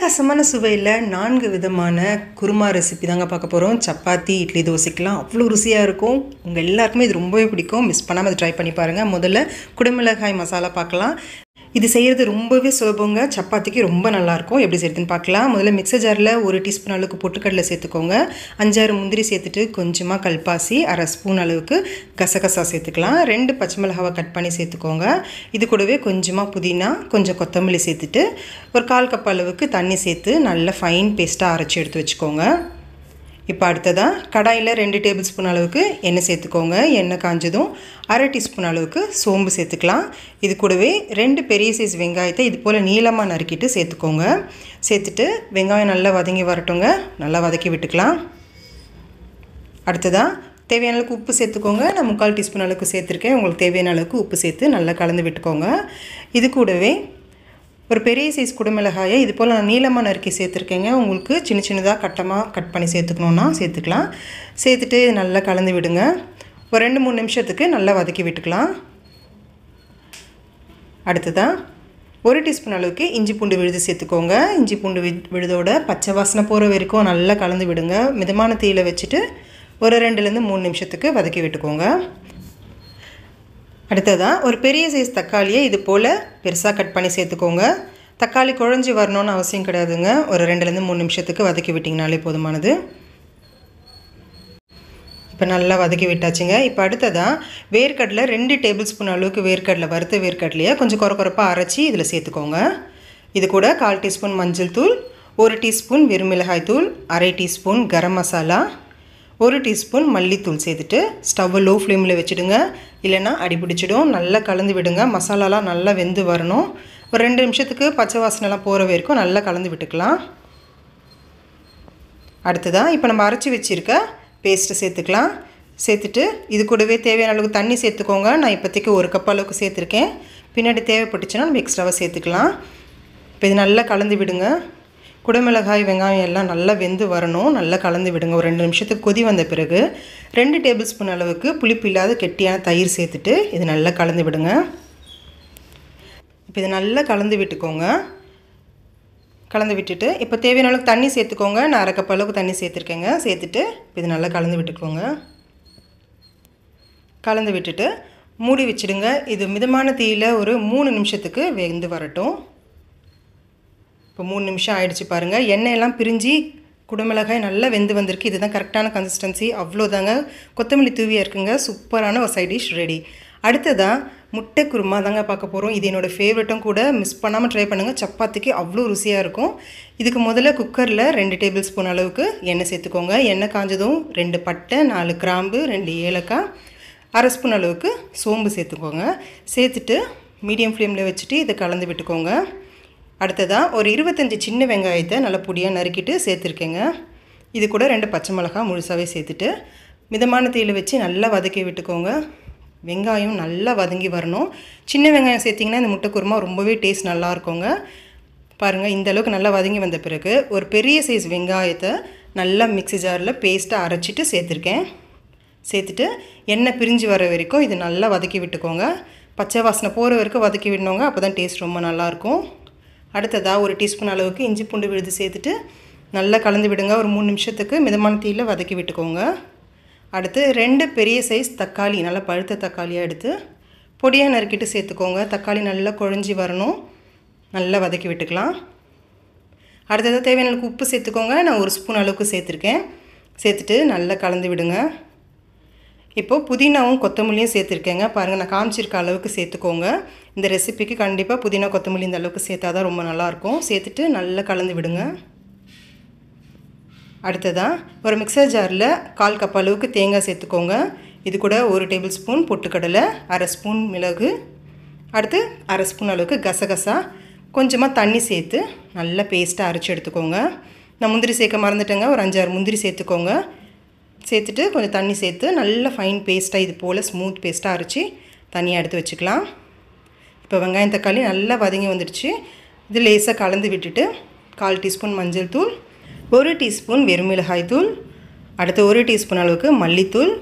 அட்டகாசமான சுவையில் 4 விதமான குருமா ரெசிபி தாங்க பார்க்க போகிறோம். சப்பாத்தி, இட்லி, தோசைக்கெலாம் அவ்வளோ ருசியாக இருக்கும். உங்கள் எல்லாருக்குமே இது ரொம்பவே பிடிக்கும். மிஸ் பண்ணாமல் அதை ட்ரை பண்ணி பாருங்கள். முதல்ல குடமிளகாய் மசாலா பார்க்கலாம். இது செய்கிறது ரொம்பவே சுலபங்க. சப்பாத்திக்கு ரொம்ப நல்லாயிருக்கும். எப்படி செய்கிறதுன்னு பார்க்கலாம். முதல்ல மிக்சர் ஜாரில் 1 டீஸ்பூன் அளவுக்கு பொட்டுக்கடலை சேர்த்துக்கோங்க. 5-6 முந்திரி சேர்த்துட்டு கொஞ்சமாக கல்பாசி, 1/2 ஸ்பூன் அளவுக்கு கசகசா சேர்த்துக்கலாம். 2 பச்சை மிளகாவை கட் பண்ணி சேர்த்துக்கோங்க. இது கூடவே கொஞ்சமாக புதினா, கொஞ்சம் கொத்தமல்லி சேர்த்துட்டு ஒரு 1/4 கப் அளவுக்கு தண்ணி சேர்த்து நல்லா ஃபைன் பேஸ்ட்டாக அரைச்சி எடுத்து வச்சுக்கோங்க. இப்போ அடுத்ததாக கடாயில் 2 டேபிள் ஸ்பூன் அளவுக்கு எண்ணெய் சேர்த்துக்கோங்க. எண்ணெய் காஞ்சதும் 1/2 டீஸ்பூன் அளவுக்கு சோம்பு சேர்த்துக்கலாம். இது கூடவே 2 பெரிய சைஸ் வெங்காயத்தை இது போல் நீளமாக நறுக்கிட்டு சேர்த்துக்கோங்க. சேர்த்துட்டு வெங்காயம் நல்லா வதங்கி வரட்டுங்க. நல்லா வதக்கி விட்டுக்கலாம். அடுத்ததாக தேவையான அளவுக்கு உப்பு சேர்த்துக்கோங்க. நான் 3/4 டீஸ்பூன் அளவுக்கு சேர்த்துருக்கேன். உங்களுக்கு தேவையான அளவுக்கு உப்பு சேர்த்து நல்லா கலந்து விட்டுக்கோங்க. இது கூடவே ஒரு பெரிய சைஸ் குடமிளகாயை இது போல் நான் நீளமாக நறுக்கி சேர்த்துருக்கேங்க. உங்களுக்கு சின்ன சின்னதாக கட் பண்ணி சேர்த்துக்கணுன்னா சேர்த்துக்கலாம். சேர்த்துட்டு நல்லா கலந்து விடுங்க. ஒரு 2-3 நிமிஷத்துக்கு நல்லா வதக்கி விட்டுக்கலாம். அடுத்ததாக 1 டீஸ்பூன் அளவுக்கு இஞ்சி பூண்டு விழுது சேர்த்துக்கோங்க. இஞ்சி பூண்டு விழுதோட பச்சை வாசனை போகிற வரைக்கும் நல்லா கலந்து விடுங்க. மிதமான தீயில் வச்சுட்டு ஒரு 2-3 நிமிஷத்துக்கு வதக்கி விட்டுக்கோங்க. அடுத்ததாக ஒரு பெரிய சைஸ் தக்காளியை இது போல் பெருசாக கட் பண்ணி சேர்த்துக்கோங்க. தக்காளி குழஞ்சி வரணும்னு அவசியம் கிடையாதுங்க. ஒரு 2-3 நிமிஷத்துக்கு வதக்கி விட்டிங்கனாலே போதுமானது. இப்போ நல்லா வதக்கி விட்டாச்சுங்க. இப்போ அடுத்ததாக வேர்க்கடலை 2 டேபிள் ஸ்பூன் அளவுக்கு வேர்க்கடலை, வறுத்த வேர்க்கடலையை கொஞ்சம் குறப்பாக அரைச்சி இதில் சேர்த்துக்கோங்க. இது கூட 1/4 டீஸ்பூன் மஞ்சள் தூள், 1 டீஸ்பூன் வெறுமிளகாய் தூள், 1/2 டீஸ்பூன் கரம் மசாலா, 1 டீஸ்பூன் மல்லித்தூள் சேர்த்துட்டு ஸ்டவ்வை லோ ஃப்ளேமில் வச்சுடுங்க. இல்லைன்னா அடிப்பிடிச்சிடும். நல்லா கலந்து விடுங்க. மசாலாலாம் நல்லா வெந்து வரணும். ஒரு 2 நிமிஷத்துக்கு பச்சை வாசனைலாம் போகிற வரைக்கும் நல்லா கலந்து விட்டுக்கலாம். அடுத்ததாக இப்போ நம்ம அரைச்சி வச்சுருக்க பேஸ்ட்டு சேர்த்துக்கலாம். சேர்த்துட்டு இது கூடவே தேவையான அளவுக்கு தண்ணி சேர்த்துக்கோங்க. நான் இப்போதைக்கு 1 கப் அளவுக்கு சேர்த்துருக்கேன். பின்னாடி தேவைப்பட்டுச்சுன்னா நம்ம எக்ஸ்ட்ராவாக சேர்த்துக்கலாம். இப்போ இது நல்லா கலந்து விடுங்க. குடமிளகாய், வெங்காயம் எல்லாம் நல்லா வெந்து வரணும். நல்லா கலந்து விடுங்க. ஒரு 2 நிமிஷத்துக்கு கொதி வந்த பிறகு 2 டேபிள் ஸ்பூன் அளவுக்கு புளிப்பு இல்லாத கெட்டியான தயிர் சேர்த்துட்டு இது நல்லா கலந்து விடுங்க. இப்போ இது நல்லா கலந்து விட்டுக்கோங்க. கலந்து விட்டுட்டு இப்போ தேவையான அளவுக்கு தண்ணி சேர்த்துக்கோங்க. நான் 1/2 கப் அளவுக்கு தண்ணி சேர்த்துருக்கேங்க. சேர்த்துட்டு இது நல்லா கலந்து விட்டுக்கோங்க. கலந்து விட்டுட்டு மூடி வச்சுடுங்க. இது மிதமான தீயில் ஒரு 3 நிமிஷத்துக்கு வெந்து வரட்டும். இப்போ 3 நிமிஷம் ஆகிடுச்சு பாருங்கள். எண்ணெயெல்லாம் பிரிஞ்சு குடமிளகாய் நல்லா வெந்து வந்திருக்கு. இதுதான் கரெக்டான கன்சிஸ்டன்சி. அவ்வளோதாங்க. கொத்தமல்லி தூவியாக இருக்குங்க. சூப்பரான ஒரு சைட் டிஷ் ரெடி. அடுத்ததாக முட்டை குருமா தாங்க பார்க்க போகிறோம். இது என்னோடய ஃபேவரட்டும் கூட. மிஸ் பண்ணாமல் ட்ரை பண்ணுங்கள். சப்பாத்திக்கு அவ்வளோ ருசியாக இருக்கும். இதுக்கு முதல்ல குக்கரில் 2 டேபிள் ஸ்பூன் அளவுக்கு எண்ணெய் சேர்த்துக்கோங்க. எண்ணெய் காஞ்சதும் 2 பட்டை, 4 கிராம்பு, 2 ஏலக்காய், 1/2 ஸ்பூன் அளவுக்கு சோம்பு சேர்த்துக்கோங்க. சேர்த்துட்டு மீடியம் ஃப்ளேமில் வச்சுட்டு இதை கலந்து விட்டுக்கோங்க. அடுத்ததாக ஒரு 25 சின்ன வெங்காயத்தை நல்லா பொடியாக நறுக்கிட்டு சேர்த்துருக்கேங்க. இது கூட 2 பச்சை மிளகாய் முழுசாகவே சேர்த்துட்டு மிதமான தீயில் வச்சு நல்லா வதக்கி விட்டுக்கோங்க. வெங்காயம் நல்லா வதங்கி வரணும். சின்ன வெங்காயம் சேர்த்திங்கன்னா இந்த முட்டை குருமா ரொம்பவே டேஸ்ட் நல்லா இருக்குங்க. பாருங்கள், இந்த அளவுக்கு நல்லா வதங்கி வந்த பிறகு ஒரு பெரிய சைஸ் வெங்காயத்தை நல்லா மிக்ஸி ஜாரில் பேஸ்ட்டாக அரைச்சிட்டு சேர்த்துருக்கேன். சேர்த்துட்டு எண்ணெய் பிரிஞ்சு வர வரைக்கும் இது நல்லா வதக்கி விட்டுக்கோங்க. பச்சை வாசனை போகிற வரைக்கும் வதக்கி விடணுங்க. அப்போ தான் டேஸ்ட் ரொம்ப நல்லாயிருக்கும். அடுத்ததாக 1 டீஸ்பூன் அளவுக்கு இஞ்சி பூண்டு விழுது சேர்த்துட்டு நல்லா கலந்து விடுங்க. ஒரு 3 நிமிஷத்துக்கு மிதமான தீயில் வதக்கி விட்டுக்கோங்க. அடுத்து 2 பெரிய சைஸ் தக்காளி, நல்லா பழுத்த தக்காளியாக எடுத்து பொடியாக நறுக்கிட்டு சேர்த்துக்கோங்க. தக்காளி நல்லா குழஞ்சி வரணும். நல்லா வதக்கி விட்டுக்கலாம். அடுத்ததாக தேவையான அளவுக்கு உப்பு சேர்த்துக்கோங்க. நான் 1 ஸ்பூன் அளவுக்கு சேர்த்துருக்கேன். சேர்த்துட்டு நல்லா கலந்து விடுங்க. இப்போது புதினாவும் கொத்தமல்லியும் சேர்த்துருக்கேங்க. பாருங்கள், நான் காமிச்சிருக்க அளவுக்கு சேர்த்துக்கோங்க. இந்த ரெசிபிக்கு கண்டிப்பாக புதினா கொத்தமல்லி இந்த அளவுக்கு சேர்த்தா தான் ரொம்ப நல்லாயிருக்கும். சேர்த்துட்டு நல்லா கலந்து விடுங்க. அடுத்ததாக ஒரு மிக்சர் ஜாரில் 1/4 கப் அளவுக்கு தேங்காய் சேர்த்துக்கோங்க. இது கூட 1 டேபிள் ஸ்பூன் பொட்டுக்கடலை, 1/2 ஸ்பூன் மிளகு, அடுத்து 1/2 ஸ்பூன் அளவுக்கு கசகசா, கொஞ்சமாக தண்ணி சேர்த்து நல்லா பேஸ்ட்டாக அரைச்சி எடுத்துக்கோங்க. நான் முந்திரி சேர்க்க மறந்துட்டேங்க. ஒரு 5-6 முந்திரி சேர்த்துக்கோங்க. சேர்த்துட்டு கொஞ்சம் தண்ணி சேர்த்து நல்லா ஃபைன் பேஸ்ட்டாக இது போல் ஸ்மூத் பேஸ்ட்டாக அரைச்சி தனியாக எடுத்து வச்சுக்கலாம். இப்போ வெங்காயம் தக்காளி நல்லா வதங்கி வந்துடுச்சு. இது லேசாக கலந்து விட்டுட்டு 1/4 டீஸ்பூன் மஞ்சள் தூள், 1 டீஸ்பூன் வெறுமிளகாய் தூள், அடுத்து 1 டீஸ்பூன் அளவுக்கு மல்லித்தூள்,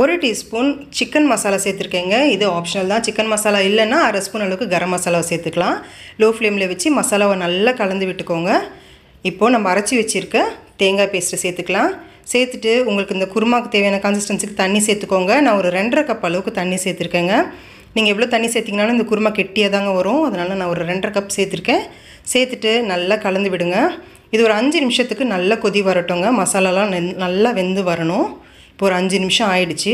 1 டீஸ்பூன் சிக்கன் மசாலா சேர்த்துருக்கேங்க. இது ஆப்ஷனல் தான். சிக்கன் மசாலா இல்லைன்னா 1/2 ஸ்பூன் அளவுக்கு கரம் மசாலாவை சேர்த்துக்கலாம். லோ ஃப்ளேமில் வச்சு மசாலாவை நல்லா கலந்து விட்டுக்கோங்க. இப்போது நம்ம அரைச்சி வச்சுருக்க தேங்காய் பேஸ்ட்டை சேர்த்துக்கலாம். சேர்த்துட்டு உங்களுக்கு இந்த குருமாவுக்கு தேவையான கன்சிஸ்டன்சிக்கு தண்ணி சேர்த்துக்கோங்க. நான் ஒரு 2.5 கப் அளவுக்கு தண்ணி சேர்த்துருக்கேங்க. நீங்கள் எவ்வளோ தண்ணி சேர்த்திங்கனாலும் இந்த குருமா கெட்டியாக தாங்க வரும். அதனால் நான் ஒரு 2.5 கப் சேர்த்துருக்கேன். சேர்த்துட்டு நல்லா கலந்து விடுங்க. இது ஒரு 5 நிமிஷத்துக்கு நல்லா கொதி வரட்டுங்க. மசாலாலாம் நல்லா வெந்து வரணும். இப்போ ஒரு 5 நிமிஷம் ஆயிடுச்சு.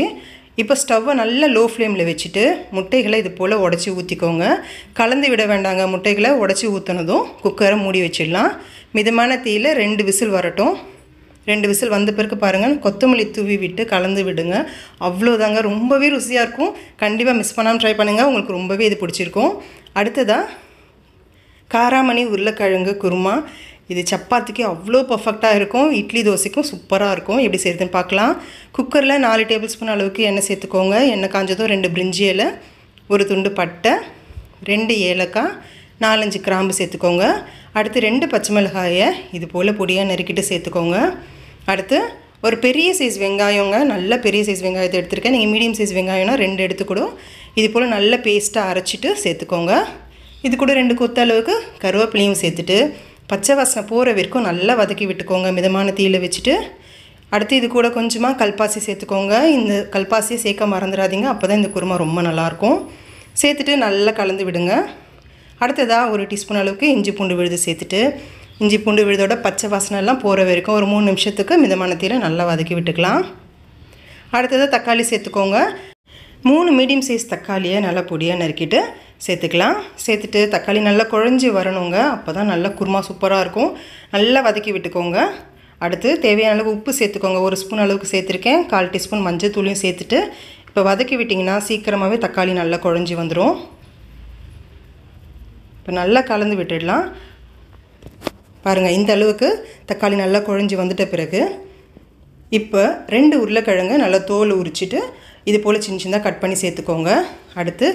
இப்போ ஸ்டவ்வை நல்லா லோ ஃப்ளேமில் வச்சுட்டு முட்டைகளை இது போல் உடச்சி ஊற்றிக்கோங்க. கலந்து விட வேண்டாங்க. முட்டைகளை உடச்சி ஊற்றினதும் குக்கரை மூடி வச்சிடலாம். மிதமான தீயில் 2 விசில் வரட்டும். 2 விசில் வந்த பிறகு பாருங்கள், கொத்தமல்லி தூவி விட்டு கலந்து விடுங்க. அவ்வளோதாங்க, ரொம்பவே ருசியாக இருக்கும். கண்டிப்பாக மிஸ் பண்ணாமல் ட்ரை பண்ணுங்கள். உங்களுக்கு ரொம்பவே இது பிடிச்சிருக்கும். அடுத்ததாக காராமணி உருளைக்கிழங்கு குருமா. இது சப்பாத்திக்கு அவ்வளோ பர்ஃபெக்டாக இருக்கும். இட்லி தோசைக்கும் சூப்பராக இருக்கும். எப்படி செய்யுதுன்னு பார்க்கலாம். குக்கரில் 4 டேபிள் ஸ்பூன் அளவுக்கு எண்ணெய் சேர்த்துக்கோங்க. எண்ணெய் காஞ்சதும் 2 பிரிஞ்சி இலை, 1 துண்டு பட்டை, 2 ஏலக்காய், 4-5 கிராம்பு சேர்த்துக்கோங்க. அடுத்து 2 பச்சை மிளகாயை இது போல் பொடியாக நறுக்கிட்டு சேர்த்துக்கோங்க. அடுத்து ஒரு பெரிய சைஸ் வெங்காயங்க, நல்ல பெரிய சைஸ் வெங்காயத்தை எடுத்துருக்கேன். நீங்கள் மீடியம் சைஸ் வெங்காயம்னா 2 எடுத்துக்கூடும். இது போல் நல்ல பேஸ்ட்டாக அரைச்சிட்டு சேர்த்துக்கோங்க. இது கூட 2 கொத்து அளவுக்கு கருவேப்பிலையும் சேர்த்துட்டு பச்சை வாசனை போகிற வரைக்கும் நல்லா வதக்கி விட்டுக்கோங்க மிதமான தீயில் வச்சுட்டு. அடுத்து இது கூட கொஞ்சமாக கல்பாசி சேர்த்துக்கோங்க. இந்த கல்பாசியை சேர்க்க மறந்துடாதீங்க. அப்போ தான் இந்த குருமா ரொம்ப நல்லாயிருக்கும். சேர்த்துட்டு நல்லா கலந்து விடுங்க. அடுத்ததாக 1 டீஸ்பூன் அளவுக்கு இஞ்சி பூண்டு விழுது சேர்த்துட்டு இஞ்சி பூண்டு விழுதோட பச்சை வாசனைலாம் போகிற வரைக்கும் ஒரு 3 நிமிஷத்துக்கு மிதமான தீயில் நல்லா வதக்கி விட்டுக்கலாம். அடுத்ததாக தக்காளி சேர்த்துக்கோங்க. 3 மீடியம் சைஸ் தக்காளியை நல்லா பொடியாக நறுக்கிட்டு சேர்த்துக்கலாம். சேர்த்துட்டு தக்காளி நல்லா குழஞ்சி வரணுங்க. அப்போ தான் நல்லா குருமா சூப்பராக இருக்கும். நல்லா வதக்கி விட்டுக்கோங்க. அடுத்து தேவையான அளவு உப்பு சேர்த்துக்கோங்க. 1 ஸ்பூன் அளவுக்கு சேர்த்துருக்கேன். 1/4 டீஸ்பூன் மஞ்சள் தூளையும் சேர்த்துட்டு இப்போ வதக்கி விட்டிங்கன்னா சீக்கிரமாகவே தக்காளி நல்லா குழஞ்சி வந்துடும். இப்போ நல்லா கலந்து விட்டுடலாம். பாருங்கள், இந்த அளவுக்கு தக்காளி நல்லா குழஞ்சி வந்துட்ட பிறகு இப்போ 2 உருளைக்கிழங்கு நல்லா தோல் உரிச்சிட்டு இது போல் சின்ன சின்னதாக கட் பண்ணி சேர்த்துக்கோங்க. அடுத்து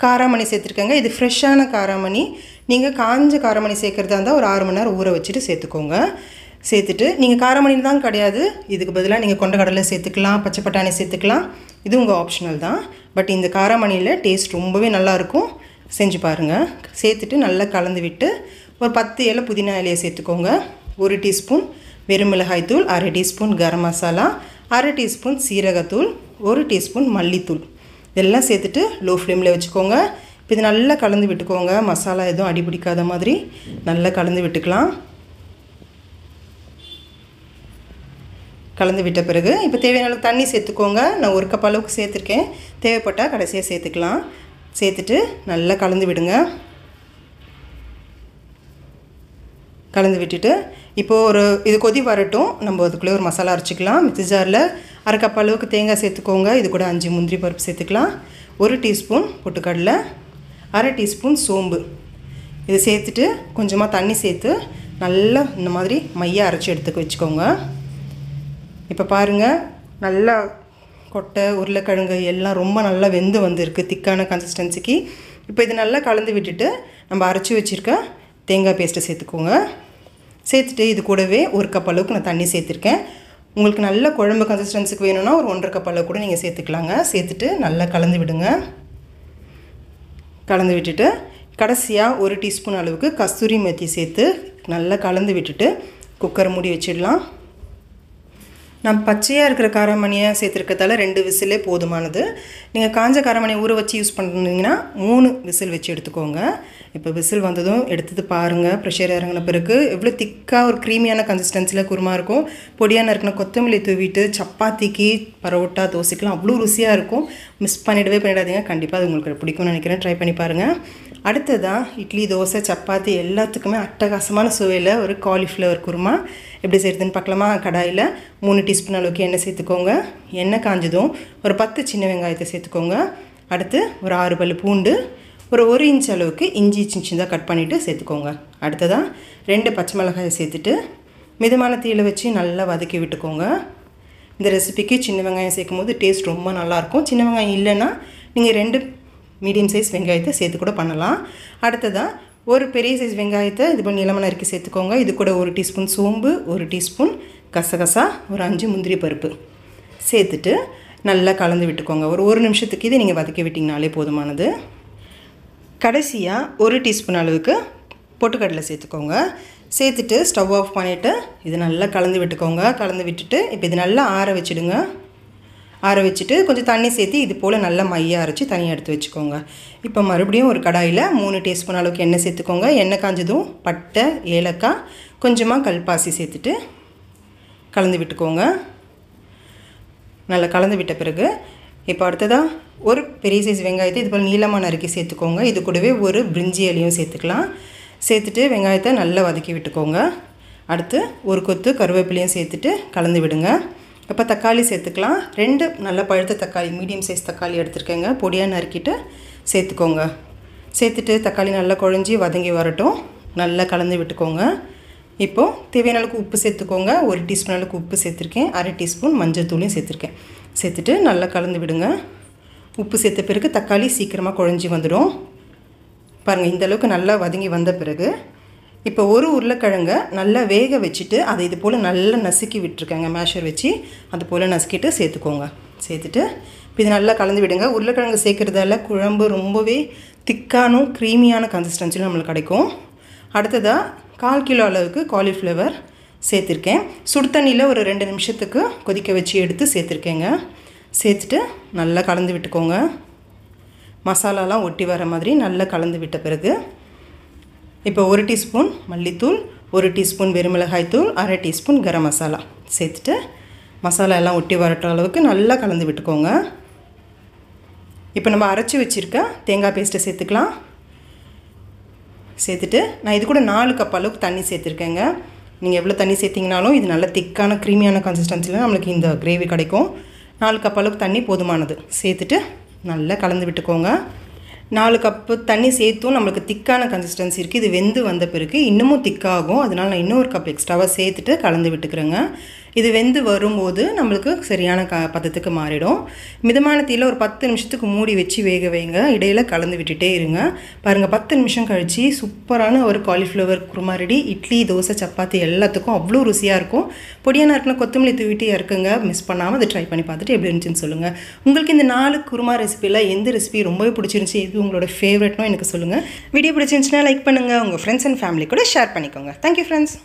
காராமணி சேர்த்துருக்கேங்க. இது ஃப்ரெஷ்ஷான காராமணி. நீங்கள் காஞ்ச காராமணி சேர்க்குறதா இருந்தால் ஒரு 6 மணி நேரம் ஊற வச்சுட்டு சேர்த்துக்கோங்க. சேர்த்துட்டு நீங்கள் காராமணி தான் கிடையாது, இதுக்கு பதிலாக நீங்கள் கொண்டக்கடலை சேர்த்துக்கலாம், பச்சை பட்டாணி சேர்த்துக்கலாம். இது உங்கள் ஆப்ஷனல் தான். பட் இந்த காராமணியில் டேஸ்ட் ரொம்பவே நல்லாயிருக்கும். செஞ்சு பாருங்கள். சேர்த்துட்டு நல்லா கலந்து விட்டு ஒரு 10 இலை புதினா இலையை சேர்த்துக்கோங்க. 1 டீஸ்பூன் வெறும் மிளகாய் தூள், 1/2 டீஸ்பூன் கரம் மசாலா, 1/2 டீஸ்பூன் சீரகத்தூள், 1 டீஸ்பூன் மல்லித்தூள் இதெல்லாம் சேர்த்துட்டு லோ ஃப்ளேமில் வச்சுக்கோங்க. இப்போ இது நல்லா கலந்து விட்டுக்கோங்க. மசாலா எதுவும் அடிபிடிக்காத மாதிரி நல்லா கலந்து விட்டுக்கலாம். கலந்து விட்ட பிறகு இப்போ தேவையான அளவுக்கு தண்ணி சேர்த்துக்கோங்க. நான் 1 கப் அளவுக்கு சேர்த்துருக்கேன். தேவைப்பட்டால் கடைசியாக சேர்த்துக்கலாம். சேர்த்துட்டு நல்லா கலந்து விடுங்க. கலந்து விட்டுட்டு இப்போது இது கொதி வரட்டும். நம்ம அதுக்குள்ளே ஒரு மசாலா அரைச்சிக்கலாம். மிக்ஸி ஜாரில் 1/2 கப் அளவுக்கு தேங்காய் சேர்த்துக்கோங்க. இது கூட 5 முந்திரி பருப்பு சேர்த்துக்கலாம். 1 டீஸ்பூன் பொட்டுக்கடலை, 1/2 டீஸ்பூன் சோம்பு இது சேர்த்துட்டு கொஞ்சமாக தண்ணி சேர்த்து நல்லா இந்த மாதிரி மையாக அரைச்சி எடுத்துக்க வச்சுக்கோங்க. இப்போ பாருங்கள், நல்லா கொட்டை உருளைக்கிழங்கு எல்லாம் ரொம்ப நல்லா வெந்து வந்திருக்கு திக்கான கன்சிஸ்டன்சிக்கு. இப்போ இது நல்லா கலந்து விட்டுட்டு நம்ம அரைச்சி வச்சுருக்க தேங்காய் பேஸ்ட்டை சேர்த்துக்கோங்க. சேர்த்துட்டு இது கூடவே 1 கப் அளவுக்கு நான் தண்ணி சேர்த்துருக்கேன். உங்களுக்கு நல்ல குழம்பு கன்சிஸ்டன்சிக்கு வேணும்னா ஒரு 1.5 கப் அளவு கூட நீங்கள் சேர்த்துக்கலாங்க. சேர்த்துட்டு நல்லா கலந்து விடுங்க. கலந்து விட்டுட்டு கடைசியாக 1 டீஸ்பூன் அளவுக்கு கஸ்தூரி மெத்தி சேர்த்து நல்லா கலந்து விட்டுட்டு குக்கரை மூடி வச்சிடலாம். நான் பச்சையாக இருக்கிற காராமணியை சேர்த்துருக்கிறதால 2 விசிலே போதுமானது. நீங்கள் காஞ்ச காராமணியை ஊற வச்சு யூஸ் பண்ணுறீங்கன்னா 3 விசில் வச்சு எடுத்துக்கோங்க. இப்போ விசில் வந்ததும் எடுத்துட்டு பாருங்கள். ப்ரெஷர் இறங்கின பிறகு எவ்வளோ திக்காக ஒரு க்ரீமியான கன்சிஸ்டன்சியில் குருமா இருக்கும். பொடியாக இருக்கிற கொத்தமல்லி தூவிட்டு சப்பாத்திக்கு, பரோட்டா, தோசைக்கெலாம் அவ்வளோ ருசியாக இருக்கும். மிஸ் பண்ணிடாதீங்க. கண்டிப்பாக அது உங்களுக்கு பிடிக்கும்னு நினைக்கிறேன். ட்ரை பண்ணி பாருங்கள். அடுத்ததாக இட்லி, தோசை, சப்பாத்தி எல்லாத்துக்குமே அட்டகாசமான சுவையில் ஒரு காலிஃப்ளவர் குருமா எப்படி செய்கிறதுன்னு பார்க்கலாமா. கடாயில் 3 டீஸ்பூன் அளவுக்கு எண்ணெய் சேர்த்துக்கோங்க. எண்ணெய் காஞ்சதும் ஒரு 10 சின்ன வெங்காயத்தை சேர்த்துக்கோங்க. அடுத்து ஒரு 6 பல் பூண்டு, ஒரு 1 இன்ச் அளவுக்கு இஞ்சி சின்னதாக கட் பண்ணிவிட்டு சேர்த்துக்கோங்க. அடுத்ததாக 2 பச்சை மிளகாயை சேர்த்துட்டு மிதமான தீயில் வச்சு நல்லா வதக்கி விட்டுக்கோங்க. இந்த ரெசிபிக்கு சின்ன வெங்காயம் சேர்க்கும் போது டேஸ்ட் ரொம்ப நல்லாயிருக்கும். சின்ன வெங்காயம் இல்லைன்னா நீங்கள் 2 மீடியம் சைஸ் வெங்காயத்தை சேர்த்து கூட பண்ணலாம். அடுத்ததாக ஒரு பெரிய சைஸ் வெங்காயத்தை இது பண்ணி நீளமாக நறுக்கி சேர்த்துக்கோங்க. இது கூட 1 டீஸ்பூன் சோம்பு, 1 டீஸ்பூன் கசகசா, ஒரு 5 முந்திரி பருப்பு சேர்த்துட்டு நல்லா கலந்து விட்டுக்கோங்க. ஒரு நிமிஷத்துக்கு இது நீங்கள் வதக்கி விட்டிங்கனாலே போதுமானது. கடைசியாக 1 டீஸ்பூன் அளவுக்கு பொட்டுக்கடலை சேர்த்துக்கோங்க. சேர்த்துட்டு ஸ்டவ் ஆஃப் பண்ணிவிட்டு இது நல்லா கலந்து விட்டுக்கோங்க. கலந்து விட்டுட்டு இப்போ இது நல்லா ஆற வச்சுடுங்க. ஆற வச்சுட்டு கொஞ்சம் தண்ணி சேர்த்து இது போல் நல்லா மையாக அரைச்சி தனியாக எடுத்து வச்சுக்கோங்க. இப்போ மறுபடியும் ஒரு கடாயில் 3 டீஸ்பூன் அளவுக்கு எண்ணெய் சேர்த்துக்கோங்க. எண்ணெய் காஞ்சதும் பட்டை, ஏலக்காய், கொஞ்சமாக கல்பாசி சேர்த்துட்டு கலந்து விட்டுக்கோங்க. நல்லா கலந்து விட்ட பிறகு இப்போ அடுத்ததாக ஒரு பெரிய சைஸ் வெங்காயத்தை இது போல் நீளமாக நறுக்கி சேர்த்துக்கோங்க. இது கூடவே ஒரு பிரிஞ்சி இலையும் சேர்த்துக்கலாம். சேர்த்துட்டு வெங்காயத்தை நல்லா வதக்கி விட்டுக்கோங்க. அடுத்து ஒரு கொத்து கருவேப்பிலையும் சேர்த்துட்டு கலந்து விடுங்க. இப்போ தக்காளி சேர்த்துக்கலாம். 2 நல்ல பழுத்த தக்காளி, மீடியம் சைஸ் தக்காளி எடுத்துருக்கேங்க. பொடியாக நறுக்கிட்டு சேர்த்துக்கோங்க. சேர்த்துட்டு தக்காளி நல்லா குழஞ்சி வதங்கி வரட்டும். நல்லா கலந்து விட்டுக்கோங்க. இப்போது தேவையான அளவுக்கு உப்பு சேர்த்துக்கோங்க. 1 டீஸ்பூன் அளவுக்கு உப்பு சேர்த்துருக்கேன். 1/2 டீஸ்பூன் மஞ்சள் தூளையும் சேர்த்துருக்கேன். சேர்த்துட்டு நல்லா கலந்து விடுங்க. உப்பு சேர்த்த பிறகு தக்காளி சீக்கிரமாக குழஞ்சி வந்துடும். பாருங்கள், இந்தளவுக்கு நல்லா வதங்கி வந்த பிறகு இப்போ ஒரு உருளைக்கிழங்க நல்லா வேக வச்சுட்டு அதை இது போல் நல்லா நசுக்கி விட்டுருக்கேங்க. மேஷர் வச்சு அது போல் நசுக்கிட்டு சேர்த்துக்கோங்க. சேர்த்துட்டு இப்போ இது நல்லா கலந்து விடுங்க. உருளைக்கிழங்கு சேர்க்குறதால குழம்பு ரொம்பவே திக்கானும் க்ரீமியான கன்சிஸ்டன்சியில் நம்மளுக்கு கிடைக்கும். அடுத்ததாக 1/4 கிலோ அளவுக்கு காலிஃப்ளவர் சேர்த்துருக்கேன். சுடு தண்ணியில் ஒரு 2 நிமிஷத்துக்கு கொதிக்க வச்சு எடுத்து சேர்த்துருக்கேங்க. சேர்த்துட்டு நல்லா கலந்து விட்டுக்கோங்க. மசாலாலாம் ஒட்டி வர மாதிரி நல்லா கலந்து விட்ட பிறகு இப்போ 1 டீஸ்பூன் மல்லித்தூள், 1 டீஸ்பூன் வெறுமிளகாய்த்தூள், 1/2 டீஸ்பூன் கரம் மசாலா சேர்த்துட்டு மசாலா எல்லாம் ஒட்டி வரட்ட அளவுக்கு நல்லா கலந்து விட்டுக்கோங்க. இப்போ நம்ம அரைச்சி வச்சுருக்க தேங்காய் பேஸ்ட்டை சேர்த்துக்கலாம். சேர்த்துட்டு நான் இது கூட 4 கப் அளவுக்கு தண்ணி சேர்த்துருக்கேங்க. நீங்கள் எவ்வளோ தண்ணி சேர்த்திங்கனாலும் இது நல்ல திக்கான க்ரீமியான கன்சிஸ்டன்சியில் நம்மளுக்கு இந்த கிரேவி கிடைக்கும். 4 கப் அளவுக்கு தண்ணி போதுமானது. சேர்த்துட்டு நல்லா கலந்து விட்டுக்கோங்க. 4 கப்பு தண்ணி சேர்த்தும் நம்மளுக்கு திக்கான கன்சிஸ்டன்சி இருக்குது. இது வெந்து வந்த பிறகு இன்னமும் திக்காகும். அதனால் நான் இன்னொரு கப் எக்ஸ்ட்ராவாக சேர்த்துட்டு கலந்து விட்டுக்கிறேங்க. இது வெந்து வரும்போது நம்மளுக்கு சரியான பதத்துக்கு மாறிடும். மிதமான தீயில் ஒரு 10 நிமிஷத்துக்கு மூடி வச்சு வேக வைங்க. இடையில் கலந்து விட்டுட்டே இருங்க. பாருங்கள், 10 நிமிஷம் கழித்து சூப்பரான ஒரு காலிஃப்ளவர் குருமா ரெடி. இட்லி, தோசை, சப்பாத்தி எல்லாத்துக்கும் அவ்வளோ ருசியாக இருக்கும். பொடியான இருக்குன்னா கொத்தமல்லி தூவிட்டு இறக்குங்க. மிஸ் பண்ணாமல் அதை ட்ரை பண்ணி பார்த்துட்டு எப்படி இருந்துச்சுன்னு சொல்லுங்கள். உங்களுக்கு இந்த 4 குருமா ரெசிபியில் எந்த ரெசிபி ரொம்பவே பிடிச்சிருந்துச்சி, எது உங்களோட ஃபேவரட்னோ எனக்கு சொல்லுங்கள். வீடியோ பிடிச்சிருந்துச்சுன்னா லைக் பண்ணுங்கள். உங்கள் ஃப்ரெண்ட்ஸ் அண்ட் ஃபேமிலி கூட ஷேர் பண்ணிக்கோங்க. Thank you friends.